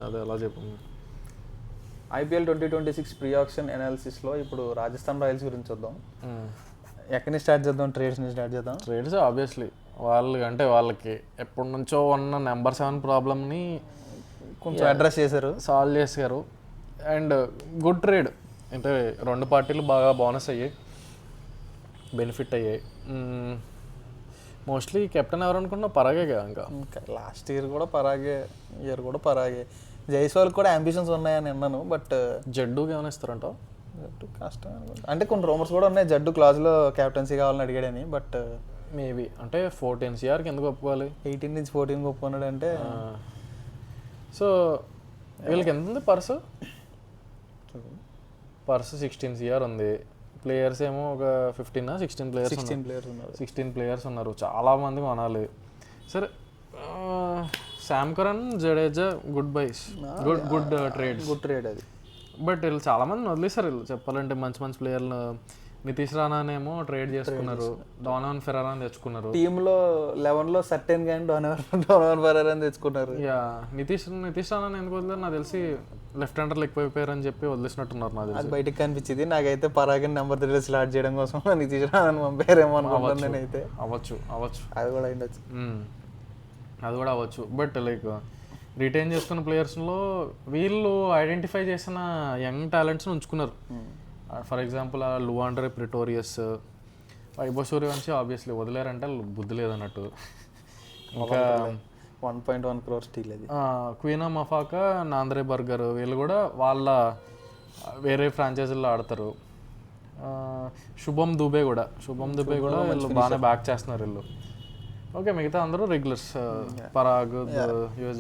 అదే అలా చెప్పు. ఐపీఎల్ 2026 ప్రీ ఆక్షన్ అనాలిసిస్లో ఇప్పుడు రాజస్థాన్ రాయల్స్ గురించి చూద్దాం. ఎక్కడి నుంచి స్టార్ట్ చేద్దాం? ట్రేడ్స్ నుంచి స్టార్ట్ చేద్దాం. ట్రేడ్స్ ఆబ్వియస్లీ వాళ్ళకి ఎప్పటి నుంచో ఉన్న నెంబర్ 7 ప్రాబ్లమ్ని కొంచెం అడ్రస్ చేశారు, సాల్వ్ చేశారు. అండ్ గుడ్ ట్రేడ్ అంటే రెండు పార్టీలు బాగా బోనస్ అయ్యాయి, బెనిఫిట్ అయ్యాయి. మోస్ట్లీ కెప్టెన్ ఎవరు అనుకున్నా పరాగే కదా. ఇంకా లాస్ట్ ఇయర్ కూడా పరాగే, ఇయర్ కూడా పరాగే. జైస్వాల్ కూడా అంబిషన్స్ ఉన్నాయని అన్నాను, బట్ జడ్డుకి ఏమైనా ఇస్తారంట. జడ్డు కష్టం అంటే కొన్ని రూమర్స్ కూడా ఉన్నాయి, జడ్డు క్లాజ్లో క్యాప్టెన్సీ కావాలని అడిగాడని. బట్ మేబీ అంటే 14 CRకి ఎందుకు ఒప్పుకోవాలి? 18 నుంచి 14 ఒప్పుకున్నాడు అంటే. సో వీళ్ళకి ఎంత ఉంది పర్సు 16 CR ఉంది. ప్లేయర్స్ ఏమో ఒక 16 ప్లేయర్స్ ఉన్నారు. 16 ప్లేయర్స్ ఉన్నారు, చాలామంది కొనాలి. సరే, Sam Curran, Jadeja good buys, good trade అది. బట్ వీళ్ళు చాలామంది వదిలేసారు. వీళ్ళు చెప్పాలంటే మంచి మంచి ప్లేయర్లు. నితీష్ రాణానేమో ట్రేడ్ చేసుకున్నారు, డోనావన్ ఫెరారాని తెచ్చుకున్నారు. టీంలో 11లో సర్టెన్ కానీ డోనావన్ ఫెరారాని తెచ్చుకున్నారు. యా, నితీష్ రాణాని ఎందుకు వదిలేరు? నాకు తెలిసి లెఫ్ట్ హ్యాండర్లు ఎక్కువైపోయారు అని చెప్పి వదిలేసినట్టున్నారు. నాకు అది బయటకు కనిపించింది. నాకైతే పరాగన్ నెంబర్ 3 స్లాట్ చేయడం కోసం నితీష్ రాణాని పంపారేమో అనుకుంటున్నాను నేనైతే. అవ్వచ్చు అది కూడా అయిండొచ్చు, అది కూడా అవ్వచ్చు. బట్ లైక్ రిటైన్ చేసుకున్న ప్లేయర్స్లో వీళ్ళు ఐడెంటిఫై చేసిన యంగ్ టాలెంట్స్ని ఉంచుకున్నారు. For example Lhuandre Pretorius, Vaibhav Suryavanshi obviously వదిలేరంటే బుద్ధి లేదన్నట్టు. ఇంకా 1.1 crore స్టీల్ అది. క్వీనా మఫాకా, నాంద్రే బర్గర్ వీళ్ళు కూడా వాళ్ళ వేరే ఫ్రాంచైజీల్లో ఆడతారు. శుభం దుబే కూడా వీళ్ళు బాగానే బ్యాక్ చేస్తున్నారు వీళ్ళు. ఓకే, మిగతా అందరూ రెగ్యులర్స్, పరాగ్,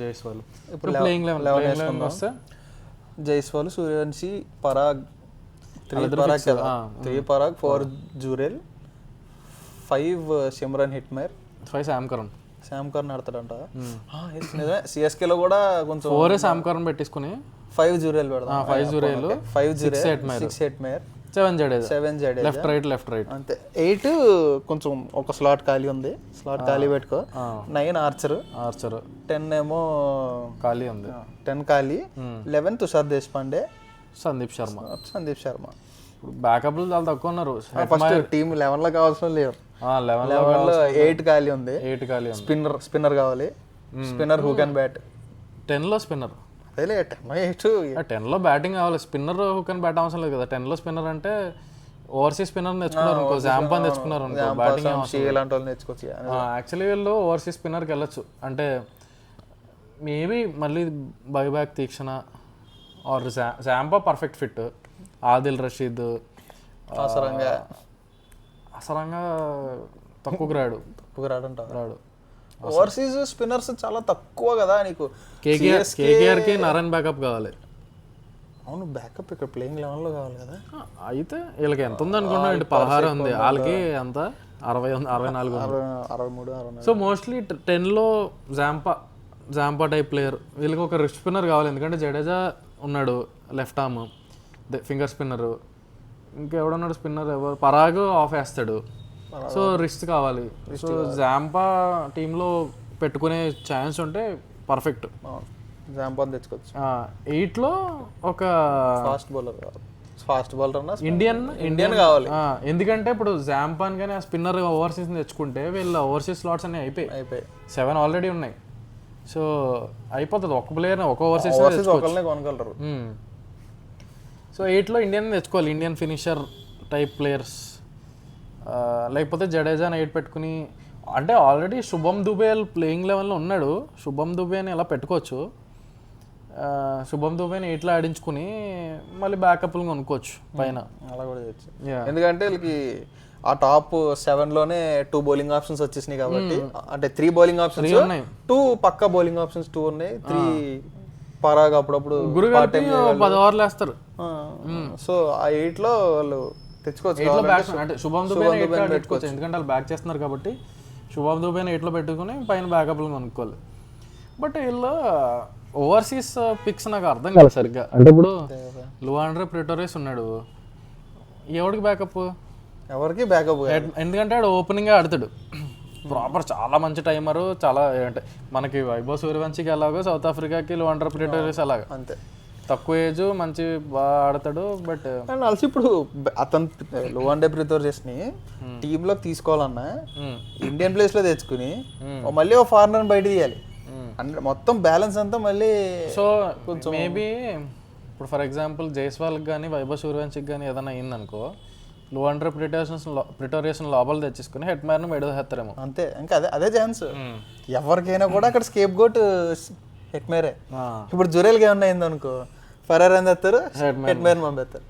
జైస్వాల్. ఇప్పుడు ప్లేయింగ్ లెవెన్ వస్తే Jaiswal, Suryavanshi, Parag, 3 Parag, 4 Jurel, 5 Shimron Hetmyer, 5 Sam Curran ఆడతాడంట. సిఎస్కేలో కూడా కొంచెం 4 శామ్ కరణ్ పెట్టేసుకుని 5 జూరెల్ పెడతాం. 5 Jurel, 6 Hetmyer, 7 Jadeja, 7 Jadeja, left right అంతే. 8 కొంచెం ఒక స్లాట్ ఖాళీ ఉంది, స్లాట్ ఖాళీ పెట్టుకో. 9 ఆర్చర్, 10 ఏమో ఖాళీ ఉంది, 10 ఖాళీ. 11 తుషార్ దేశపాండే, సందీప్ శర్మ. ఇప్పుడు బ్యాకప్లు చాలా తక్కువ ఉన్నారు. ఫస్ట్ టీమ్ 11లో కావాల్సిన లేవు. 11లో 8 ఖాళీ ఉంది. స్పిన్నర్ కావాలి, స్పిన్నర్ హూ కెన్ బ్యాట్. 10లో స్పిన్నర్, అదే 10లో బ్యాటింగ్ కావాలి. స్పిన్నర్ హూ కెన్ బ్యాట్ అవసరం లేదు కదా. 10లో స్పిన్నర్ అంటే ఓవర్సీస్ స్పిన్నర్ తెచ్చుకున్నారు అనుకో, జాంపాన్ తెచ్చుకున్నారు అనుకో, బ్యాటింగ్ తెచ్చుకోవచ్చు. యాక్చువల్లీ వీళ్ళు ఓవర్సీస్ స్పిన్నర్కి వెళ్ళొచ్చు అంటే మేబీ మళ్ళీ buyback Theekshana or Zampa perfect fit. Adil Rashid, అసరంగా తక్కువకు రాడు. ఓవర్సీస్ స్పిన్నర్స్ చాలా తక్కువ కదా నీకు. కేకేఆర్కి నరన్ బ్యాకప్ కావాలి. అవును, బ్యాకప్ ఇక్కడ ప్లేయింగ్ 11లో కావాలి కదా. అయితే వీళ్ళకి ఎంత ఉంది అనుకున్నా, 16 ఉంది, వాళ్ళకి అంత 64. సో మోస్ట్లీ 10లో జాంపా టైప్ ప్లేయర్. వీళ్ళకి ఒక రిస్ట్ స్పిన్నర్ కావాలి, ఎందుకంటే జడేజా ఉన్నాడు లెఫ్ట్ ఆర్మ్ ఫింగర్ స్పిన్నర్. ఇంకెవడున్నాడు స్పిన్నర్? ఎవరు? పరాగ్ ఆఫ్ వేస్తాడు. సో రిస్ట్ కావాలి. సో జాంపా టీంలో పెట్టుకునే ఛాన్స్ ఉంటే పర్ఫెక్ట్. జాంపా తెచ్చుకోవచ్చు. 8లో ఒక ఫాస్ట్ బౌలర్ ఇండియన్ కావాలి. ఎందుకంటే ఇప్పుడు జాంపాన్ కానీ ఆ స్పిన్నర్ ఓవర్సీస్ తెచ్చుకుంటే వీళ్ళ ఓవర్సీస్ స్లాట్స్ అన్ని అయిపోయి 7 ఆల్రెడీ ఉన్నాయి. సో అయిపోతుంది, ఒక ప్లేయర్ ఒక ఓవర్సీస్ కొనగలరు. సో 8లో ఇండియన్ తెచ్చుకోవాలి, ఇండియన్ ఫినిషర్ టైప్ ప్లేయర్స్. లేకపోతే జడేజాని 8 పెట్టుకుని, అంటే ఆల్రెడీ శుభం దుబే ప్లేయింగ్ లెవెల్లో ఉన్నాడు. శుభం దుబేని ఎలా పెట్టుకోవచ్చు, శుభం దుబేని 8లో ఆడించుకుని మళ్ళీ బ్యాకప్లు కొనుక్కోవచ్చు పైన. అలా కూడా చేయొచ్చు, ఎందుకంటే వీళ్ళకి ఆ టాప్ 7లోనే 2 బౌలింగ్ ఆప్షన్స్ వచ్చేసినాయి కాబట్టి. అంటే 3 బౌలింగ్ ఆప్షన్స్ ఉన్నాయి, 2 పక్కా బౌలింగ్ ఆప్షన్స్ 2 ఉన్నాయి. 3 పరాగ్ అప్పుడప్పుడు 10 ఓవర్లు వేస్తారు. సో ఆ 8లో వాళ్ళు తెచ్చుకోవచ్చు. అంటే శుభం దుబేని 8లో పెట్టుకోవచ్చు, ఎందుకంటే వాళ్ళు బ్యాక్ చేస్తున్నారు కాబట్టి. శుభం దుబేని 8లో పెట్టుకుని పైన బ్యాకప్లు కొనుక్కోవాలి. బట్ వీళ్ళు ఓవర్సీస్ పిక్స్ నాకు అర్థం కాదు సరిగ్గా. అంటే ఇప్పుడు లువాండ్రే ప్రిటోరియస్ ఉన్నాడు, ఎవరికి బ్యాకప్? ఎవరికి బ్యాకప్? ఎందుకంటే ఆడు ఓపెనింగ్ ఆడతాడు. ప్రాపర్ చాలా మంచి టైమరు, చాలా అంటే మనకి వైభవ్ సూర్యవంశీకి ఎలాగో సౌత్ ఆఫ్రికాకి లోండర్ ప్రిటోరియస్ అలాగా అంతే. తక్కువ ఏజ్ మంచి బాగా ఆడతాడు. బట్ అండ్ ఆల్సో ఇప్పుడు అతను లోవన్ డే ప్రిటోరియస్ని టీంలోకి తీసుకోవాలన్నా ఇండియన్ ప్లేస్లో తెచ్చుకుని మళ్ళీ ఓ ఫారినర్ బయట తీయాలి అంటే మొత్తం బ్యాలెన్స్ అంతా మళ్ళీ. సో కొంచెం మేబీ ఇప్పుడు ఫర్ ఎగ్జాంపుల్ జైస్వాల్కి కానీ వైభవ్ సూర్యవంశీకి కానీ ఏదైనా అయిందనుకో, లో అండర్ ప్రిటోరియస్ లోపల తెచ్చేసుకుని హెడ్ మ్యాన్ మెడేస్తారేమో అంతే. ఇంకా అదే ఛాన్స్ ఎవరికైనా కూడా అక్కడ స్కేప్ గోట్ హెడ్ మేరే. ఇప్పుడు జురేల్కి ఏమన్నా అయింది అనుకో, ఫెరార్ అని తెస్తారు, హెడ్ మేర్ పంపిస్తారు.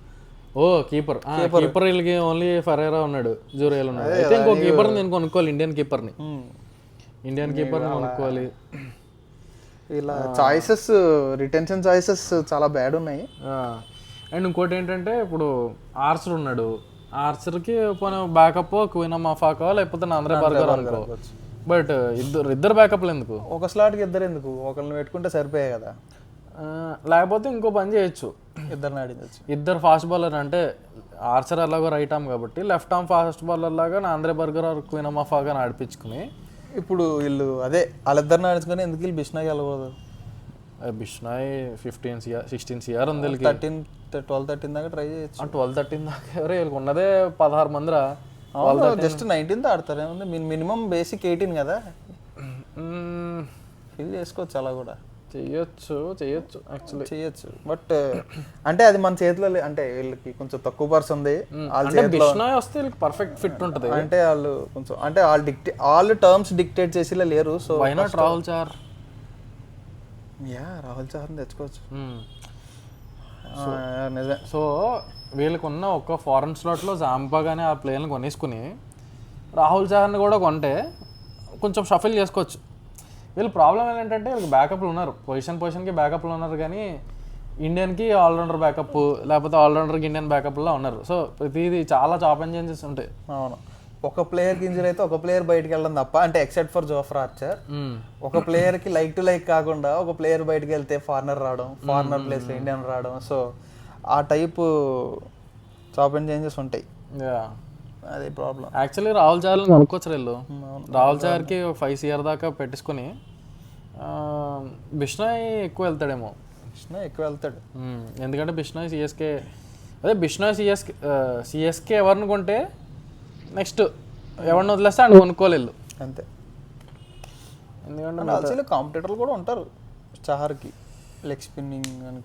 ఓ కీపర్ వీళ్ళకి ఓన్లీ ఫెరేరా ఉన్నాడు, జురేల్ ఉన్నాడు. అయితే ఇంకో కీపర్ నేను కొనుక్కోవాలి, ఇండియన్ కీపర్ని కొనుక్కోవాలి. ఇలా చాయిసెస్, రిటెన్షన్ చాయిసెస్ చాలా బ్యాడ్ ఉన్నాయి. అండ్ ఇంకోటి ఏంటంటే ఇప్పుడు ఆర్చర్ ఉన్నాడు, ఆర్చర్కి పోనీ బ్యాకప్ క్వీన్ మఫాకో లేకపోతే ఆంధ్రే బర్గర్ అనుకో. బట్ ఇద్దరు బ్యాకప్లు ఎందుకు? ఒక స్లాట్కి ఇద్దరు ఎందుకు, ఒకరిని పెట్టుకుంటే సరిపోయాయి కదా. లేకపోతే ఇంకో పని చేయొచ్చు, ఇద్దరిని ఆడించచ్చు. ఇద్దరు ఫాస్ట్ బౌలర్ అంటే ఆర్చర్ ఎలాగో రైట్ ఆర్మ్ కాబట్టి లెఫ్ట్ ఆర్మ్ ఫాస్ట్ బౌలర్ లాగా ఆంధ్రే బర్గర్ క్వీన్ మఫాగా ఆడిపించుకుని. ఇప్పుడు వీళ్ళు అదే వాళ్ళిద్దరిని ఆడించుకొని ఎందుకు వీళ్ళు బిష్నాకి వెళ్ళకూడదు? బిష్నాయ్ 16 CR ఉంది, 12-13 దాకా ట్రై చేయొచ్చు. 12-13 దాకా ఎవరు వీళ్ళకి ఉన్నదే 16 మందిరా. జస్ట్ 19th ఆడతారు, ఏముంది మినిమం బేసిక్ 18 కదా, ఫిల్ చేసుకోవచ్చు. అలా కూడా చెయ్యొచ్చు యాక్చువల్లీ చేయొచ్చు. బట్ అంటే అది మన చేతిలో అంటే వీళ్ళకి కొంచెం తక్కువ పర్స్ ఉంది. బిష్నాయ్ వస్తే వీళ్ళకి పర్ఫెక్ట్ ఫిట్ ఉంటుంది. అంటే వాళ్ళు కొంచెం అంటే వాళ్ళు టర్మ్స్ డిక్టేట్ చేసేలా లేరు. సో వై నాట్ రాహుల్ చార్? రాహుల్ చార్ని తెచ్చుకోవచ్చు. నిజమే. సో వీళ్ళకి ఉన్న ఒక్క ఫారెన్ స్లాట్లో జాంపా కానీ ఆ ప్లేయర్ని కొనేసుకుని రాహుల్ చార్ని కూడా కొంటే కొంచెం షఫిల్ చేసుకోవచ్చు. వీళ్ళు ప్రాబ్లం ఏంటంటే వీళ్ళకి బ్యాకప్లు ఉన్నారు, పొజిషన్కి బ్యాకప్లు ఉన్నారు, కానీ ఇండియన్కి ఆల్రౌండర్ బ్యాకప్ లేకపోతే ఆల్రౌండర్కి ఇండియన్ బ్యాకప్లో ఉన్నారు. సో ప్రతిదీ చాలా చాప్ అండ్ చేంజెస్ ఉంటాయి. అవును, ఒక ప్లేయర్కి ఇంజరీ అయితే ఒక ప్లేయర్ బయటకు వెళ్ళడం తప్ప, అంటే ఎక్సెప్ట్ ఫర్ జోఫ్రా ఆర్చర్, ఒక ప్లేయర్కి లైక్ టు లైక్ కాకుండా ఒక ప్లేయర్ బయటకు వెళ్తే ఫారినర్ రావడం, ఫారినర్ ప్లేస్లో ఇండియన్ రావడం, సో ఆ టైపు చాప్ అండ్ చేంజెస్ ఉంటాయి. అదే ప్రాబ్లం. యాక్చువల్లీ రాహుల్ చార్ని కొనుక్కోవచ్చు వీళ్ళు. రాహుల్ చార్కి 5 CR దాకా పెట్టేసుకొని బిష్నాయ్ ఎక్కువ వెళ్తాడేమో. బిష్నాయ్ ఎక్కువ వెళ్తాడు, ఎందుకంటే బిష్నాయ్ సిఎస్కే ఎవరిని కొంటే నెక్స్ట్ ఎవరిని వదిలేస్తే ఆయన కొనుక్కోలేదు అంతే. ఎందుకంటే అసలు కాంపిటేటర్లు కూడా ఉంటారు. చహర్కి లెగ్ స్పిన్నింగ్ అని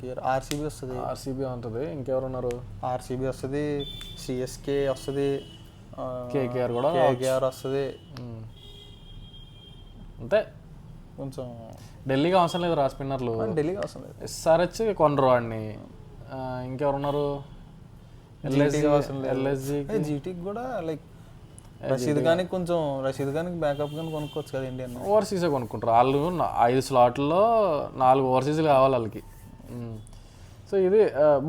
ఆర్సీబీ ఉంటుంది, ఇంకెవరున్నారు? ఆర్సీబీ వస్తుంది, సిఎస్కే వస్తుంది, కేకేఆర్ వస్తుంది. అంతే, కొంచెం ఢిల్లీకి అవసరం లేదు రా స్పిన్నర్లు. ఢిల్లీకి అవసరం లేదు. ఎస్ఆర్హెచ్ కొనరు వాడిని. ఇంకెవరున్నారు? జీటీకి కూడా లైక్ రషీద్ ఖాన్కి బ్యాకప్ కానీ కొనుక్కోవచ్చు కదా ఇండియన్. ఓవర్సీసే కొనుక్కుంటారు వాళ్ళు. 5 స్లాట్లలో 4 ఓవర్సీస్లు కావాలి వాళ్ళకి. సో ఇది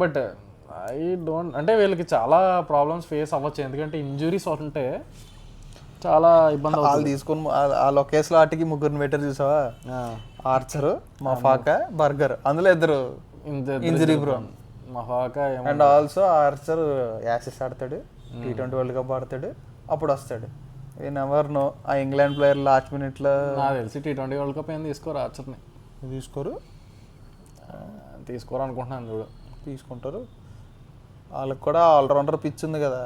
బట్ అంటే వీళ్ళకి చాలా ప్రాబ్లమ్స్ ఫేస్ అవ్వచ్చు, ఎందుకంటే ఇంజురీస్ ఉంటే చాలా ఇబ్బంది. వాళ్ళు తీసుకొని వాళ్ళు ఒకే స్లాట్కి 3 పెట్టారు చూసావా, ఆర్చర్, మఫాకా, బర్గర్, అందులో 2 injury prone. Maphaka and also Archer Ashes ఆడతాడు, T20 వరల్డ్ కప్ ఆడతాడు, అప్పుడు వస్తాడు. ఎవర్ నో ఆ ఇంగ్లాండ్ ప్లేయర్ లాస్ట్ మినిట్లో నాకు తెలిసి T20 వరల్డ్ కప్ ఏం తీసుకోరు, ఆర్చర్ని తీసుకోరు అనుకుంటున్నాను. చూడు తీసుకుంటారు, వాళ్ళకి కూడా ఆల్రౌండర్ పిచ్ ఉంది కదా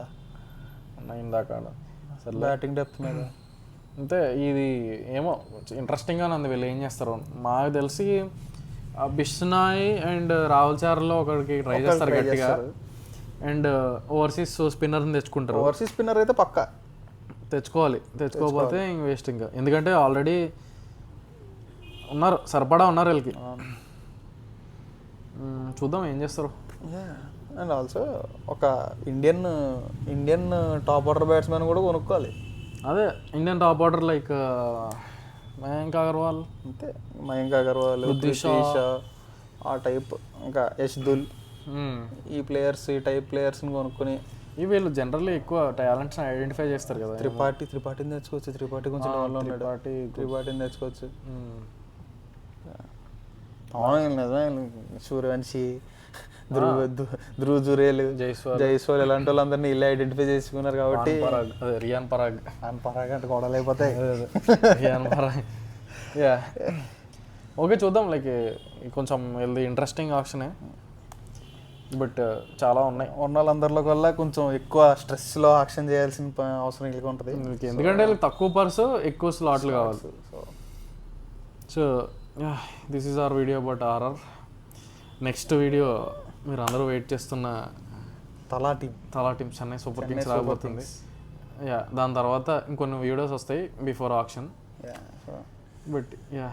ఇందాక అసలు బ్యాటింగ్ డెప్త్ మీద. అంతే, ఇది ఏమో ఇంట్రెస్టింగ్గానే ఉంది వీళ్ళు ఏం చేస్తారు. మాకు తెలిసి బిష్నాయ్ అండ్ రాహుల్ చార్లో ఒకరికి ట్రై చేస్తారు గట్టిగా, అండ్ ఓవర్సీస్ స్పిన్నర్ని తెచ్చుకుంటారు. ఓవర్సీస్ స్పిన్నర్ అయితే పక్కా తెచ్చుకోకపోతే ఇంక వేస్ట్. ఇంకా ఎందుకంటే ఆల్రెడీ సరిపడా ఉన్నారు వీళ్ళకి. చూద్దాం ఏం చేస్తారు. అండ్ ఆల్సో ఒక ఇండియన్ టాప్ ఆర్డర్ బ్యాట్స్మెన్ కూడా కొనుక్కోవాలి. అదే Indian top order like Mayank Agarwal, అంతే మయాంక్ అగర్వాల్, ఆ టైప్, ఇంకా యశ్దుల్, ఈ టైప్ ప్లేయర్స్ని కొనుక్కొని. వీళ్ళు జనరల్లీ ఎక్కువ టాలెంట్స్ని ఐడెంటిఫై చేస్తారు కదా. త్రిపాఠిని తెచ్చుకోవచ్చు, త్రిపాఠి కొంచెం త్రిపాఠిని తెచ్చుకోవచ్చు. అవును నిజమే. సూర్యవంశి, ధ్రువ్ జురేల్, జైస్వాల్ ఇలాంటి వాళ్ళందరినీ ఇల్లు ఐడెంటిఫై చేసుకున్నారు కాబట్టి పరాగ్, అదే రియాన్ పరాగ్, పరాగ్ అంటే గొడవలు అయిపోతాయి. రియాన్ పరాగ్. యా ఓకే చూద్దాం. లైక్ కొంచెం ఇది ఇంట్రెస్టింగ్ ఆప్షనే, బట్ చాలా ఉన్నాయి. ఉన్న వాళ్ళందరిలో కల్లా కొంచెం ఎక్కువ స్ట్రెస్లో ఆక్షన్ చేయాల్సిన అవసరం వీళ్ళకి ఉంటుంది. ఎందుకంటే వీళ్ళకి తక్కువ పర్సు ఎక్కువ స్లాట్లు కావాలి. So this is our video about RR. Next video మీరు అందరూ వెయిట్ చేస్తున్న Thala team Chennai Super Kings రాబోతుంది. యా దాని తర్వాత ఇంకొన్ని వీడియోస్ వస్తాయి before auction. But yeah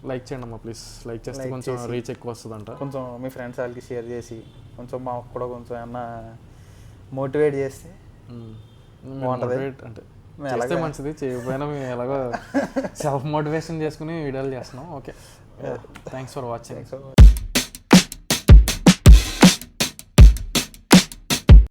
like చేయండి అమ్మా ప్లీజ్. లైక్ చేస్తే కొంచెం రీచ్ ఎక్కువ వస్తుందంట. కొంచెం మీ ఫ్రెండ్స్ వాళ్ళకి షేర్ చేసి కొంచెం మాకు కూడా కొంచెం ఏమన్నా మోటివేట్ చేస్తే మోటివేట్ అంటే చేస్తే మంచిది, చేయకపోయినా మేము ఎలాగో సెల్ఫ్ మోటివేషన్ చేసుకుని వీడియోలు చేస్తున్నాం. Okay thanks for watching.